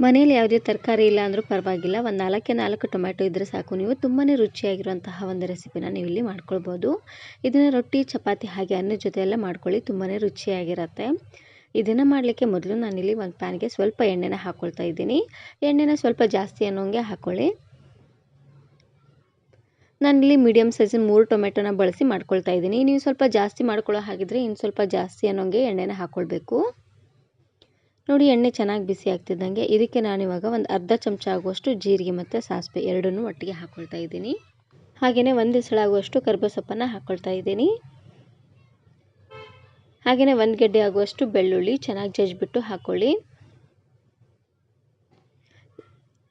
ಮನೆಯಲ್ಲಿ ಯಾವುದೇ ತರಕಾರಿ ಇಲ್ಲ ಅಂದರೂ ಪರವಾಗಿಲ್ಲ, ಒಂದು 4 ಟೊಮ್ಯಾಟೊ ಇದ್ದರೆ ಸಾಕು, ನೀವು ತುಂಬಾ ರುಚಿಯಾಗಿರುವಂತಹ ಒಂದು ರೆಸಿಪಿನ ನೀವು ಇಲ್ಲಿ ಮಾಡ್ಕೊಳ್ಬೋದು. ಇದನ್ನು ರೊಟ್ಟಿ, ಚಪಾತಿ ಹಾಗೆ ಅನ್ನದ ಜೊತೆ ಎಲ್ಲ ಮಾಡ್ಕೊಳ್ಳಿ, ತುಂಬಾ ರುಚಿಯಾಗಿರುತ್ತೆ. ಇದನ್ನು ಮಾಡಲಿಕ್ಕೆ ಮೊದಲು ನಾನಿಲ್ಲಿ ಒಂದು ಪ್ಯಾನ್ಗೆ ಸ್ವಲ್ಪ ಎಣ್ಣೆನ ಹಾಕ್ಕೊಳ್ತಾ ಇದ್ದೀನಿ. ಎಣ್ಣೆನ ಸ್ವಲ್ಪ ಜಾಸ್ತಿ ಅನ್ನೋಂಗೆ ಹಾಕ್ಕೊಳ್ಳಿ. ನಾನಿಲ್ಲಿ ಮೀಡಿಯಮ್ ಸೈಜಿನ 3 ಟೊಮೆಟೊನ ಬಳಸಿ ಮಾಡ್ಕೊಳ್ತಾ ಇದ್ದೀನಿ. ನೀವು ಸ್ವಲ್ಪ ಜಾಸ್ತಿ ಮಾಡ್ಕೊಳ್ಳೋ ಹಾಗಿದ್ರೆ ಇನ್ನು ಸ್ವಲ್ಪ ಜಾಸ್ತಿ ಅನ್ನೋಂಗೆ ಎಣ್ಣೆನ ಹಾಕ್ಕೊಳ್ಬೇಕು. ನೋಡಿ, ಎಣ್ಣೆ ಚೆನ್ನಾಗಿ ಬಿಸಿ ಆಗ್ತಿದ್ದಂಗೆ ಇದಕ್ಕೆ ನಾನಿವಾಗ ಒಂದು ಅರ್ಧ ಚಮಚ ಆಗುವಷ್ಟು ಜೀರಿಗೆ ಮತ್ತು ಸಾಸಿವೆ ಎರಡನ್ನೂ ಒಟ್ಟಿಗೆ ಹಾಕ್ಕೊಳ್ತಾ ಇದ್ದೀನಿ. ಹಾಗೆಯೇ ಒಂದು ಎಸಳಾಗುವಷ್ಟು ಕರಿಬೇವು ಸೊಪ್ಪನ್ನು ಹಾಕ್ಕೊಳ್ತಾ ಇದ್ದೀನಿ. ಹಾಗೆಯೇ ಒಂದು ಗೆಡ್ಡೆ ಆಗುವಷ್ಟು ಬೆಳ್ಳುಳ್ಳಿ ಚೆನ್ನಾಗಿ ಜಜ್ಜಿಬಿಟ್ಟು ಹಾಕ್ಕೊಳ್ಳಿ.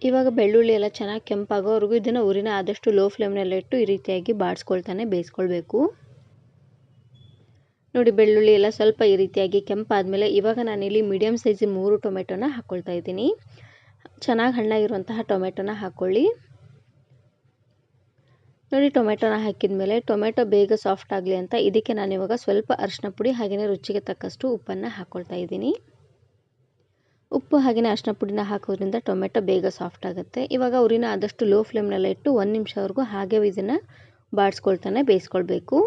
ಇವಾಗ ಬೆಳ್ಳುಳ್ಳಿ ಎಲ್ಲ ಚೆನ್ನಾಗಿ ಕೆಂಪಾಗೋವರೆಗೂ ಇದನ್ನು ಉರಿನ ಆದಷ್ಟು ಲೋ ಫ್ಲೇಮ್ನಲ್ಲಿಟ್ಟು ಈ ರೀತಿಯಾಗಿ ಬಾಡಿಸ್ಕೊಳ್ತಾನೆ ಬೇಯಿಸ್ಕೊಳ್ಬೇಕು. ನೋಡಿ, ಬೆಳ್ಳುಳ್ಳಿ ಎಲ್ಲ ಸ್ವಲ್ಪ ಈ ರೀತಿಯಾಗಿ ಕೆಂಪಾದಮೇಲೆ ಇವಾಗ ನಾನಿಲ್ಲಿ ಮೀಡಿಯಮ್ ಸೈಜ್ 3 ಟೊಮೆಟೊನ ಹಾಕ್ಕೊಳ್ತಾ ಇದ್ದೀನಿ. ಚೆನ್ನಾಗಿ ಹಣ್ಣಾಗಿರುವಂತಹ ಟೊಮೆಟೊನ ಹಾಕ್ಕೊಳ್ಳಿ. ನೋಡಿ, ಟೊಮೆಟೊನ ಹಾಕಿದ ಮೇಲೆ ಟೊಮೆಟೊ ಬೇಗ ಸಾಫ್ಟ್ ಆಗಲಿ ಅಂತ ಇದಕ್ಕೆ ನಾನಿವಾಗ ಸ್ವಲ್ಪ ಅರಿಶಿನ ಪುಡಿ ಹಾಗೆಯೇ ರುಚಿಗೆ ತಕ್ಕಷ್ಟು ಉಪ್ಪನ್ನು ಹಾಕ್ಕೊಳ್ತಾ ಇದ್ದೀನಿ. ಉಪ್ಪು ಹಾಗೆಯೇ ಅರಿಶಿನ ಪುಡಿನ ಹಾಕೋದ್ರಿಂದ ಟೊಮೆಟೊ ಬೇಗ ಸಾಫ್ಟ್ ಆಗುತ್ತೆ. ಇವಾಗ ಉರಿನ ಆದಷ್ಟು ಲೋ ಫ್ಲೇಮ್ನಲ್ಲೇ ಇಟ್ಟು 1 ನಿಮಿಷವರೆಗೂ ಹಾಗೆ ಇದನ್ನು ಬಾಡಿಸ್ಕೊಳ್ತಾನೆ ಬೇಯಿಸ್ಕೊಳ್ಬೇಕು.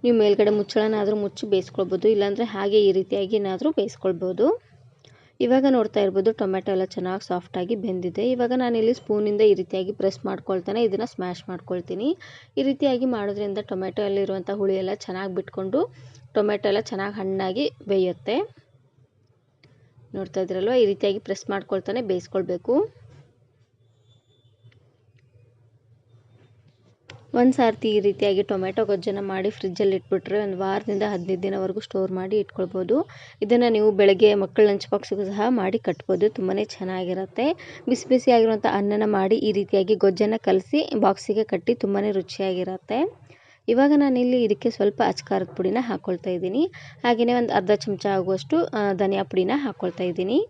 ನೀವು ಮೇಲ್ಗಡೆ ಮುಚ್ಚಳನಾದರೂ ಮುಚ್ಚಿ ಬೇಯಿಸ್ಕೊಳ್ಬೋದು, ಇಲ್ಲಾಂದರೆ ಹಾಗೆ ಈ ರೀತಿಯಾಗಿ ಏನಾದರೂ ಬೇಯಿಸ್ಕೊಳ್ಬೋದು. ಇವಾಗ ನೋಡ್ತಾ ಇರ್ಬೋದು ಟೊಮೆಟೊ ಎಲ್ಲ ಚೆನ್ನಾಗಿ ಸಾಫ್ಟಾಗಿ ಬೆಂದಿದೆ. ಇವಾಗ ನಾನಿಲ್ಲಿ ಸ್ಪೂನಿಂದ ಈ ರೀತಿಯಾಗಿ ಪ್ರೆಸ್ ಮಾಡ್ಕೊಳ್ತಾನೆ ಇದನ್ನು ಸ್ಮ್ಯಾಶ್ ಮಾಡ್ಕೊಳ್ತೀನಿ. ಈ ರೀತಿಯಾಗಿ ಮಾಡೋದ್ರಿಂದ ಟೊಮೆಟೊಯಲ್ಲಿರುವಂಥ ಹುಳಿ ಎಲ್ಲ ಚೆನ್ನಾಗಿ ಬಿಟ್ಕೊಂಡು ಟೊಮೆಟೊ ಎಲ್ಲ ಚೆನ್ನಾಗಿ ಹಣ್ಣಾಗಿ ಬೇಯುತ್ತೆ. ನೋಡ್ತಾ ಇದ್ರಲ್ವ, ಈ ರೀತಿಯಾಗಿ ಪ್ರೆಸ್ ಮಾಡ್ಕೊಳ್ತಾನೆ ಬೇಯಿಸ್ಕೊಳ್ಬೇಕು. ಒಂದು ಸಾರ್ತಿ ಈ ರೀತಿಯಾಗಿ ಟೊಮೆಟೊ ಗೊಜ್ಜನ್ನು ಮಾಡಿ ಫ್ರಿಜ್ಜಲ್ಲಿ ಇಟ್ಬಿಟ್ರೆ 1 ವಾರದಿಂದ 15 ದಿನವರೆಗೂ ಸ್ಟೋರ್ ಮಾಡಿ ಇಟ್ಕೊಳ್ಬೋದು. ಇದನ್ನು ನೀವು ಬೆಳಗ್ಗೆ ಮಕ್ಕಳ ಲಂಚ್ ಬಾಕ್ಸಿಗೂ ಸಹ ಮಾಡಿ ಕಟ್ಬೋದು, ತುಂಬಾ ಚೆನ್ನಾಗಿರುತ್ತೆ. ಬಿಸಿ ಬಿಸಿಯಾಗಿರುವಂಥ ಅನ್ನನ ಮಾಡಿ ಈ ರೀತಿಯಾಗಿ ಗೊಜ್ಜನ್ನು ಕಲಸಿ ಬಾಕ್ಸಿಗೆ ಕಟ್ಟಿ ತುಂಬಾ ರುಚಿಯಾಗಿರುತ್ತೆ. ಇವಾಗ ನಾನಿಲ್ಲಿ ಇದಕ್ಕೆ ಸ್ವಲ್ಪ ಅಚ್ಕಾರದ ಪುಡಿನ ಹಾಕ್ಕೊಳ್ತಾ ಇದ್ದೀನಿ. ಹಾಗೆಯೇ ಒಂದು ಅರ್ಧ ಚಮಚ ಆಗುವಷ್ಟು ಧನಿಯಾ ಪುಡಿನ ಹಾಕ್ಕೊಳ್ತಾ ಇದ್ದೀನಿ.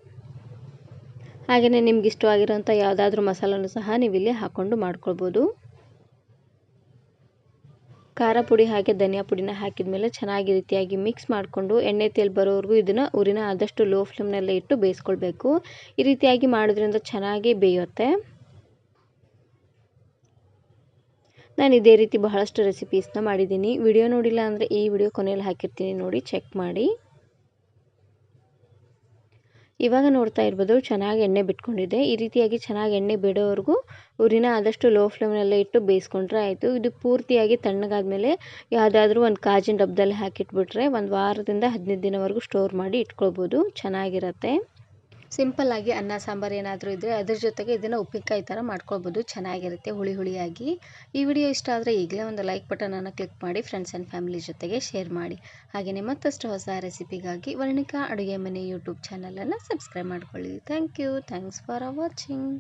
ಹಾಗೆಯೇ ನಿಮ್ಗೆ ಇಷ್ಟವಾಗಿರೋಂಥ ಯಾವುದಾದ್ರೂ ಮಸಾಲನೂ ಸಹ ನೀವು ಇಲ್ಲಿ ಹಾಕ್ಕೊಂಡು ಮಾಡ್ಕೊಳ್ಬೋದು. ಖಾರ ಪುಡಿ ಹಾಗೆ ಧನಿಯಾ ಪುಡಿನ ಹಾಕಿದ ಮೇಲೆ ಚೆನ್ನಾಗಿ ರೀತಿಯಾಗಿ ಮಿಕ್ಸ್ ಮಾಡಿಕೊಂಡು ಎಣ್ಣೆ ತೇಲ್ ಬರೋವರೆಗೂ ಇದನ್ನು ಉರಿನ ಆದಷ್ಟು ಲೋ ಫ್ಲೇಮ್ನಲ್ಲೇ ಇಟ್ಟು ಬೇಯಿಸ್ಕೊಳ್ಬೇಕು. ಈ ರೀತಿಯಾಗಿ ಮಾಡೋದ್ರಿಂದ ಚೆನ್ನಾಗಿ ಬೇಯುತ್ತೆ. ನಾನು ಇದೇ ರೀತಿ ಬಹಳಷ್ಟು ರೆಸಿಪೀಸ್ನ ಮಾಡಿದ್ದೀನಿ. ವಿಡಿಯೋ ನೋಡಿಲ್ಲ ಅಂದರೆ ಈ ವಿಡಿಯೋ ಕೊನೆಯಲ್ಲಿ ಹಾಕಿರ್ತೀನಿ, ನೋಡಿ ಚೆಕ್ ಮಾಡಿ. ಇವಾಗ ನೋಡ್ತಾ ಇರ್ಬೋದು ಚೆನ್ನಾಗಿ ಎಣ್ಣೆ ಬಿಟ್ಕೊಂಡಿದೆ. ಈ ರೀತಿಯಾಗಿ ಚೆನ್ನಾಗಿ ಎಣ್ಣೆ ಬಿಡೋವರೆಗೂ ಉರಿನ ಆದಷ್ಟು ಲೋ ಫ್ಲೇಮ್ನಲ್ಲೇ ಇಟ್ಟು ಬೇಯಿಸ್ಕೊಂಡ್ರೆ ಆಯಿತು. ಇದು ಪೂರ್ತಿಯಾಗಿ ತಣ್ಣಗಾದ್ಮೇಲೆ ಯಾವುದಾದ್ರೂ ಒಂದು ಕಾಜಿನ ಡಬ್ಬದಲ್ಲಿ ಹಾಕಿಟ್ಬಿಟ್ರೆ 1 ವಾರದಿಂದ 15 ದಿನವರೆಗೂ ಸ್ಟೋರ್ ಮಾಡಿ ಇಟ್ಕೊಳ್ಬೋದು, ಚೆನ್ನಾಗಿರುತ್ತೆ. ಸಿಂಪಲ್ಲಾಗಿ ಅನ್ನ ಸಾಂಬಾರು ಏನಾದರೂ ಇದ್ದರೆ ಅದ್ರ ಜೊತೆಗೆ ಇದನ್ನು ಉಪ್ಪಿನಕಾಯಿ ಥರ ಮಾಡ್ಕೊಳ್ಬೋದು, ಚೆನ್ನಾಗಿರುತ್ತೆ ಹುಳಿ ಹುಳಿಯಾಗಿ. ಈ ವಿಡಿಯೋ ಇಷ್ಟ ಆದರೆ ಈಗಲೇ ಒಂದು ಲೈಕ್ ಬಟನನ್ನು ಕ್ಲಿಕ್ ಮಾಡಿ ಫ್ರೆಂಡ್ಸ್ ಆ್ಯಂಡ್ ಫ್ಯಾಮಿಲಿ ಜೊತೆಗೆ ಶೇರ್ ಮಾಡಿ. ಹಾಗೆಯೇ ಮತ್ತಷ್ಟು ಹೊಸ ರೆಸಿಪಿಗಾಗಿ ವರ್ಣಿಕಾ ಅಡುಗೆ ಮನೆ ಯೂಟ್ಯೂಬ್ ಚಾನಲನ್ನು ಸಬ್ಸ್ಕ್ರೈಬ್ ಮಾಡ್ಕೊಳ್ಳಿ. Thanks for watching.